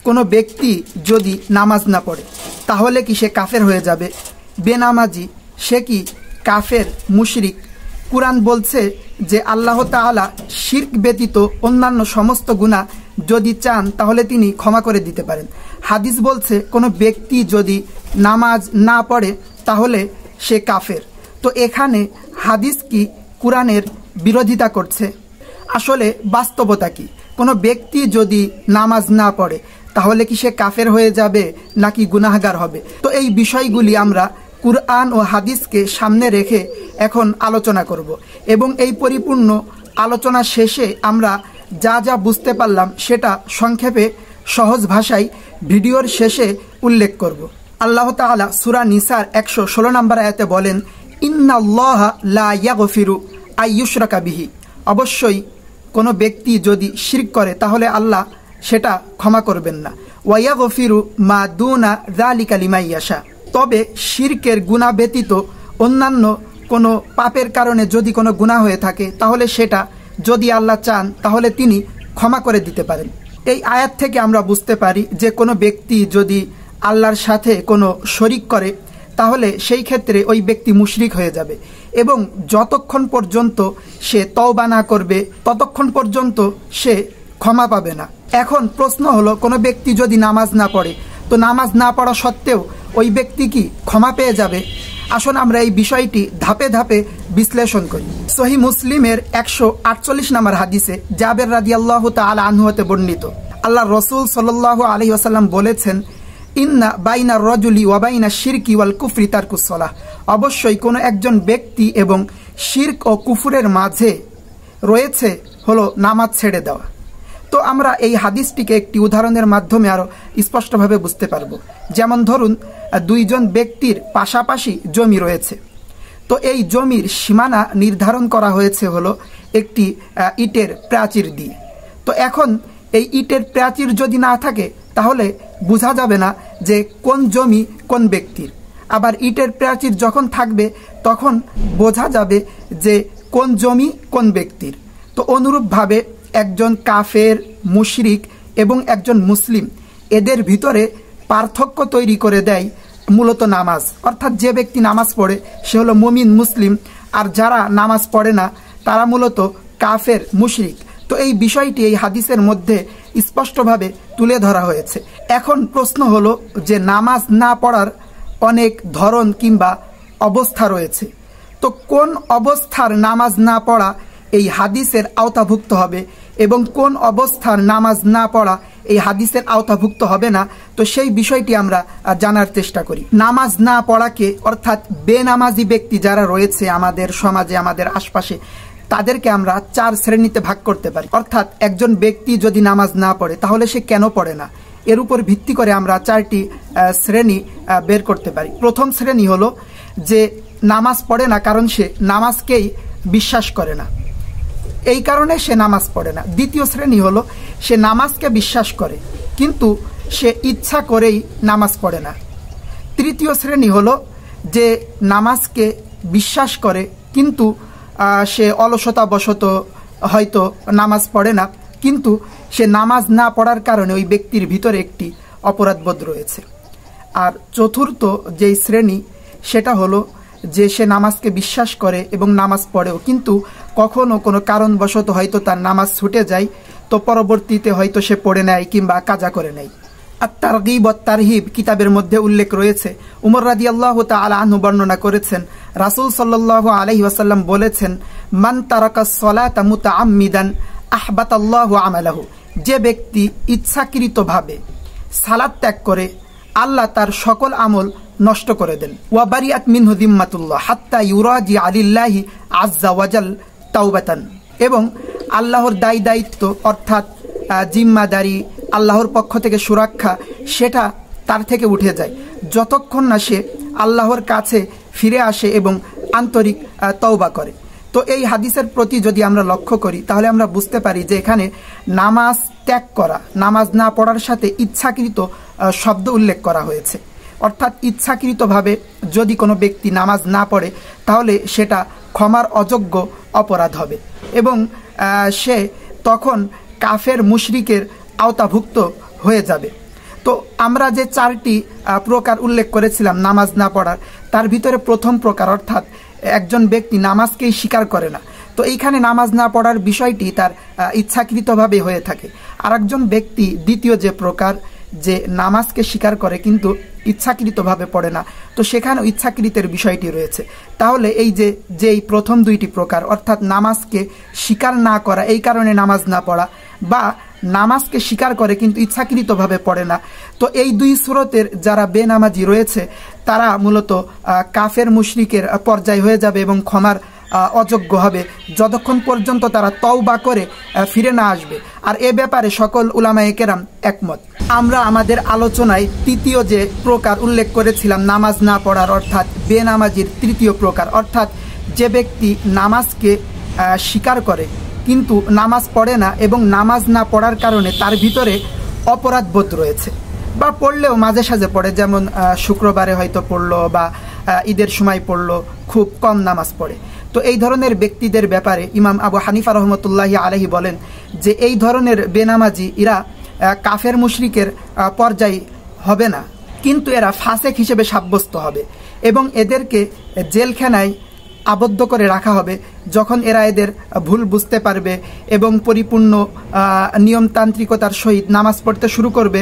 কোনো ব্যক্তি যদি নামাজ না পড়ে তাহলে কি সে কাফের হয়ে যাবে? বেনামাজি সে কি কাফের, মুশরিক? কুরআন বলছে যে আল্লাহ তাআলা শিরক ব্যতীত অন্যান্য সমস্ত গুনাহ যদি চান তাহলে তিনি ক্ষমা করে দিতে পারেন। হাদিস বলছে কোনো ব্যক্তি যদি নামাজ না পড়ে তাহলে সে কাফের। তো এখানে হাদিস কি কুরআনের বিরোধিতা করছে? আসলে বাস্তবতা কি? কোনো ব্যক্তি যদি নামাজ না পড়ে তাহলে কি সে কাফের হয়ে যাবে নাকি গুনাহগার হবে? তো এই বিষয়গুলি আমরা কুরআন ও হাদিসকে সামনে রেখে এখন আলোচনা করব এবং এই পরিপূর্ণ আলোচনা শেষে আমরা যা যা বুঝতে পারলাম সেটা সংক্ষেপে সহজ ভাষায় ভিডিওর শেষে উল্লেখ করব। আল্লাহ তাআলা সূরা নিসার 116 নম্বর আয়াতে বলেন, ইন্নাল্লাহা লা ইয়াগফিরু আইয়ুশরাকা বিহি। অবশ্যই কোনো ব্যক্তি যদি শিরক করে তাহলে আল্লাহ সেটা ক্ষমা করবেন না। ওয়া ইয়াগফিরু মা দুনা যালিকা লিমান ইয়াশা। তবে শিরকের গুনাহ ব্যতীত অন্যান্য কোনো পাপের কারণে যদি কোনো গুনাহ হয়ে থাকে তাহলে সেটা যদি আল্লাহ চান তাহলে তিনি ক্ষমা করে দিতে পারেন। এই আয়াত থেকে আমরা বুঝতে পারি যে কোনো ব্যক্তি যদি আল্লাহর সাথে কোনো শরিক করে তাহলে সেই ক্ষেত্রে ওই ব্যক্তি মুশরিক হয়ে যাবে এবং যতক্ষণ পর্যন্ত সে তওবা না করবে ততক্ষণ পর্যন্ত সে ক্ষমা পাবে না। এখন প্রশ্ন হলো, কোনো ব্যক্তি যদি নামাজ না পড়ে তো নামাজ না পড়া সত্ত্বেও ওই ব্যক্তি কি ক্ষমা পেয়ে যাবে? আসুন আমরা এই বিষয়টি ধাপে ধাপে বিশ্লেষণ করি। সহিহ মুসলিমের 148 নম্বর হাদিসে জাবের রাদিয়াল্লাহু তাআলা আনহু হতে বর্ণিত, আল্লাহ রাসূল সাল্লাল্লাহু আলাইহি ওয়াসাল্লাম বলেছেন, ইন্না বাইনা রাজুলি ওয়া বাইনা শিরকি ওয়াল কুফরি তারকুস সালাহ। অবশ্যই কোনো একজন ব্যক্তি এবং শিরক ও কুফরের মাঝে রয়েছে হলো নামাজ ছেড়ে দেওয়া। তো আমরা এই হাদিসটিকে একটি উদাহরণের মাধ্যমে আরো স্পষ্টভাবে বুঝতে পারবো। যেমন ধরুন, দুইজন ব্যক্তির পাশাপাশি জমি রয়েছে, তো এই জমির সীমানা নির্ধারণ করা হয়েছে হলো একটি ইটের প্রাচীর দিয়ে। তো এখন এই ইটের প্রাচীর যদি না থাকে তাহলে বোঝা যাবে না যে কোন জমি কোন ব্যক্তির। আবার ইটের প্রাচীর যখন থাকবে তখন বোঝা যাবে যে কোন জমি কোন ব্যক্তির। তো অনুরূপভাবে একজন কাফের, মুশরিক এবং একজন মুসলিম, এদের ভিতরে পার্থক্য তৈরি করে দেয় মূলত নামাজ। অর্থাৎ যে ব্যক্তি নামাজ পড়ে সে হলো মুমিন, মুসলিম, আর যারা নামাজ পড়ে না তারা মূলত কাফের, মুশরিক। তো এই বিষয়টি এই হাদিসের মধ্যে স্পষ্টভাবে তুলে ধরা হয়েছে। এখন প্রশ্ন হলো যে নামাজ না পড়ার অনেক ধরন কিংবা অবস্থা রয়েছে, তো কোন অবস্থার নামাজ না পড়া এই হাদিসের আওতাভুক্ত হবে এবং কোন অবস্থার নামাজ না পড়া এই হাদিসের আওতাভুক্ত হবে না? তো সেই বিষয়টি আমরা জানার চেষ্টা করি। নামাজ না পড়াকে, অর্থাৎ বেনামাজি ব্যক্তি যারা রয়েছে আমাদের সমাজে, আমাদের আশপাশে, তাদেরকে আমরা 4 শ্রেণীতে ভাগ করতে পারি। অর্থাৎ একজন ব্যক্তি যদি নামাজ না পড়ে তাহলে সে কেন পড়ে না, এর উপর ভিত্তি করে আমরা 4টি শ্রেণী বের করতে পারি। প্রথম শ্রেণী হলো যে নামাজ পড়ে না কারণ সে নামাজকেই বিশ্বাস করে না, এই কারণে সে নামাজ পড়ে না। দ্বিতীয় শ্রেণী হলো সে নামাজকে বিশ্বাস করে কিন্তু সে ইচ্ছা করেই নামাজ পড়ে না। তৃতীয় শ্রেণী হলো যে নামাজকে বিশ্বাস করে কিন্তু সে অলসতাবশত হয়তো নামাজ পড়ে না, কিন্তু সে নামাজ না পড়ার কারণে ওই ব্যক্তির ভিতরে একটি অপরাধবোধ রয়েছে। আর চতুর্থ যেই শ্রেণী সেটা হলো যে সে নামাজকে বিশ্বাস করে এবং নামাজ পড়েও, কিন্তু কখনো কোনো কারণবশত হয়তো তার নামাজ ছুটে যায়, তো পরবর্তীতে হয়তো সে পড়ে নেয় কিংবা কাজা করে নেয়। আর তারগীব ও তারহিব কিতাবের মধ্যে উল্লেখ রয়েছে, উমর রাদিয়াল্লাহু তাআলা আনহু বর্ণনা করেছেন, রাসূল সাল্লাল্লাহু আলাইহি ওয়াসাল্লাম বলেছেন, মান তারাকাস সালাতা মুতাআম্মিদান আহবাতাল্লাহু আমালাহু। যে ব্যক্তি ইচ্ছাকৃতভাবে সালাত ত্যাগ করে আল্লাহ তার সকল আমল নষ্ট করে দেন। ওয়া বারিআত মিনহু যিম্মাতুল্লাহ হাত্তা ইউরাজি আলিল্লাহি আযজা ওয়াজাল তাওবাতান। এবং আল্লাহর দায় দায়িত্ব অর্থাৎ জিম্মাদারি, আল্লাহর পক্ষ থেকে সুরক্ষা, সেটা তার থেকে উঠে যায় যতক্ষণ না সে আল্লাহর কাছে ফিরে আসে এবং আন্তরিক তওবা করে। তো এই হাদিসের প্রতি যদি আমরা লক্ষ্য করি তাহলে আমরা বুঝতে পারি যে এখানে নামাজ ত্যাগ করা, নামাজ না পড়ার সাথে ইচ্ছাকৃত শব্দ উল্লেখ করা হয়েছে। অর্থাৎ ইচ্ছাকৃতভাবে যদি কোনো ব্যক্তি নামাজ না পড়ে তাহলে সেটা ক্ষমার অযোগ্য অপরাধ হবে এবং সে তখন কাফের, মুশরিকের আওতাভুক্ত হয়ে যাবে। আমরা যে 4টি প্রকার উল্লেখ করেছিলাম নামাজ না পড়ার, তার ভিতরে প্রথম প্রকার অর্থাৎ একজন ব্যক্তি নামাজকেই স্বীকার করে না, তো এইখানে নামাজ না পড়ার বিষয়টি তার ইচ্ছাকৃতভাবে হয়ে থাকে। আর একজন ব্যক্তি দ্বিতীয় যে প্রকার, যে নামাজকে স্বীকার করে কিন্তু ইচ্ছাকৃতভাবে পড়ে না, তো সেখানেও ইচ্ছাকৃতের বিষয়টি রয়েছে। তাহলে এই প্রথম 2টি প্রকার অর্থাৎ নামাজকে স্বীকার না করা এই কারণে নামাজ না পড়া, বা নামাজকে স্বীকার করে কিন্তু ইচ্ছাকৃতভাবে পড়ে না, তো এই 2 সুরতের যারা বেনামাজি রয়েছে তারা মূলত কাফের মুশরিকের পর্যায় হয়ে যাবে এবং ক্ষমার অযোগ্য হবে যতক্ষণ পর্যন্ত তারা তওবা করে ফিরে না আসবে। আর এ ব্যাপারে সকল উলামায়ে কেরাম একমত। আমরা আমাদের আলোচনায় তৃতীয় যে প্রকার উল্লেখ করেছিলাম নামাজ না পড়ার অর্থাৎ বেনামাজির তৃতীয় প্রকার, অর্থাৎ যে ব্যক্তি নামাজকে স্বীকার করে কিন্তু নামাজ পড়ে না এবং নামাজ না পড়ার কারণে তার ভিতরে অপরাধবোধ রয়েছে, বা পড়লেও মাঝে সাঝে পড়ে, যেমন শুক্রবারে হয়তো পড়লো বা ঈদের সময় পড়লো, খুব কম নামাজ পড়ে। তো এই ধরনের ব্যক্তিদের ব্যাপারে ইমাম আবু হানিফা রহমতুল্লাহি আলাইহি বলেন যে এই ধরনের বেনামাজি এরা কাফের মুশরিকের পর্যায়ে হবে না, কিন্তু এরা ফাসেক হিসেবে সাব্যস্ত হবে এবং এদেরকে জেলখানায় আবদ্ধ করে রাখা হবে। যখন এরা এদের ভুল বুঝতে পারবে এবং পরিপূর্ণ নিয়মতান্ত্রিকতার সহিত নামাজ পড়তে শুরু করবে,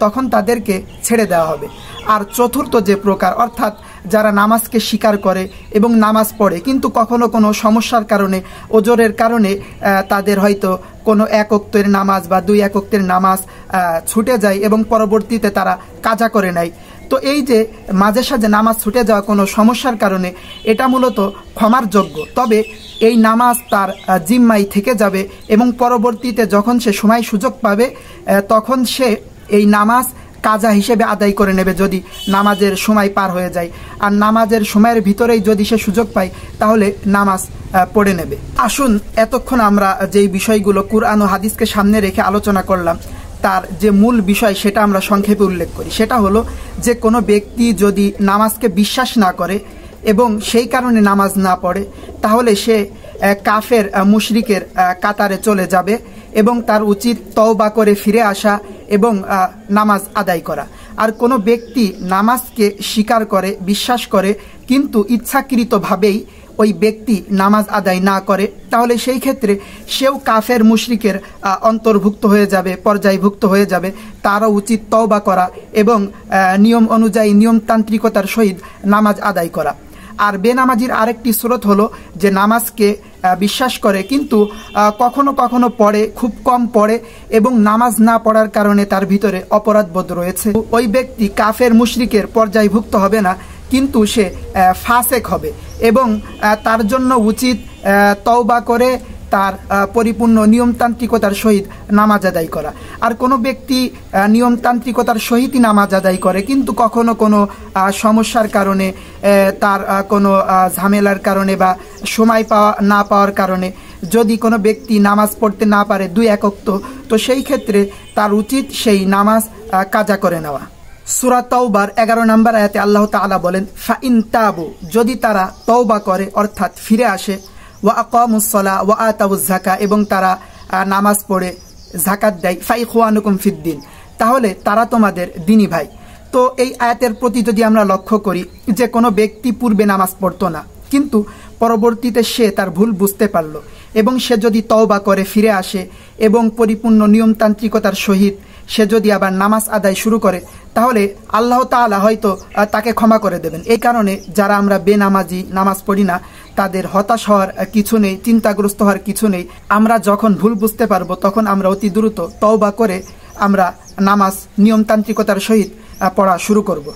তখন তাদেরকে ছেড়ে দেওয়া হবে। আর চতুর্থ যে প্রকার অর্থাৎ যারা নামাজকে স্বীকার করে এবং নামাজ পড়ে কিন্তু কখনো কোনো সমস্যার কারণে, ওজরের কারণে তাদের হয়তো কোনো 1 ওয়াক্তের নামাজ বা 2 ওয়াক্তের নামাজ ছুটে যায় এবং পরবর্তীতে তারা কাজা করে নেয়, তো এই যে মাঝে সাঝে নামাজ ছুটে যাওয়া কোনো সমস্যার কারণে এটা মূলত ক্ষমার যোগ্য, তবে এই নামাজ তার জিম্মায় থেকে যাবে এবং পরবর্তীতে যখন সে সময় সুযোগ পাবে তখন সে এই নামাজ কাজা হিসেবে আদায় করে নেবে যদি নামাজের সময় পার হয়ে যায়। আর নামাজের সময়ের ভিতরেই যদি সে সুযোগ পায় তাহলে নামাজ পড়ে নেবে। আসুন এতক্ষণ আমরা যেই বিষয়গুলো কুরআন ও হাদিসকে সামনে রেখে আলোচনা করলাম তার যে মূল বিষয় সেটা আমরা সংক্ষেপে উল্লেখ করি। সেটা হলো যে কোনো ব্যক্তি যদি নামাজকে বিশ্বাস না করে এবং সেই কারণে নামাজ না পড়ে তাহলে সে কাফের মুশরিকের কাতারে চলে যাবে এবং তার উচিত তওবা করে ফিরে আসা এবং নামাজ আদায় করা। আর কোনো ব্যক্তি নামাজকে স্বীকার করে বিশ্বাস করে কিন্তু ইচ্ছাকৃতভাবেই ওই ব্যক্তি নামাজ আদায় না করে তাহলে সেই ক্ষেত্রে সেও কাফের মুশরিকের অন্তর্ভুক্ত হয়ে যাবে, পর্যায়ভুক্ত হয়ে যাবে। তারও উচিত তওবা করা এবং নিয়ম অনুযায়ী নিয়মতান্ত্রিকতার সহিত নামাজ আদায় করা। আর বেনামাজির আরেকটি স্রোত হলো যে নামাজকে বিশ্বাস করে কিন্তু কখনো কখনো পড়ে, খুব কম পড়ে এবং নামাজ না পড়ার কারণে তার ভিতরে অপরাধবোধ রয়েছে। ওই ব্যক্তি কাফের মুশরিকের পর্যায়ভুক্ত হবে না কিন্তু সে ফাসেক হবে এবং তার জন্য উচিত তওবা করে তার পরিপূর্ণ নিয়মতান্ত্রিকতার সহিত নামাজ আদায় করা। আর কোনো ব্যক্তি নিয়মতান্ত্রিকতার সহিতই নামাজ আদায় করে কিন্তু কখনো কোনো সমস্যার কারণে, তার কোনো ঝামেলার কারণে বা সময় না পাওয়ার কারণে যদি কোনো ব্যক্তি নামাজ পড়তে না পারে 2 ওয়াক্ত, তো সেই ক্ষেত্রে তার উচিত সেই নামাজ কাজা করে নেওয়া। সূরা তাওবার 11 নম্বর আয়াতে আল্লাহ তাআলা বলেন, ফাইন তাবু, যদি তারা তওবা করে অর্থাৎ ফিরে আসে, ওয়া আকামুস সালাহ ওয়া আতাউজ যাকাত, এবং তারা নামাজ পড়ে যাকাত দেয়, ফাইখওয়ানুকুম ফিদ্দিন, তাহলে তারা তোমাদের দ্বীনি ভাই। তো এই আয়াতের প্রতি যদি আমরা লক্ষ্য করি যে কোনো ব্যক্তি পূর্বে নামাজ পড়তো না কিন্তু পরবর্তীতে সে তার ভুল বুঝতে পারল এবং সে যদি তওবা করে ফিরে আসে এবং পরিপূর্ণ নিয়মতান্ত্রিকতার সহিত সে যদি আবার নামাজ আদায় শুরু করে তাহলে আল্লাহ তাআলা হয়তো তাকে ক্ষমা করে দেবেন। এই কারণে যারা আমরা বেনামাজি, নামাজ পড়ি না, তাদের হতাশ হওয়ার কিছু নেই, চিন্তাগ্রস্ত হওয়ার কিছু নেই। আমরা যখন ভুল বুঝতে পারবো তখন আমরা অতি দ্রুত তওবা করে আমরা নামাজ নিয়মতান্ত্রিকতার সহিত পড়া শুরু করব।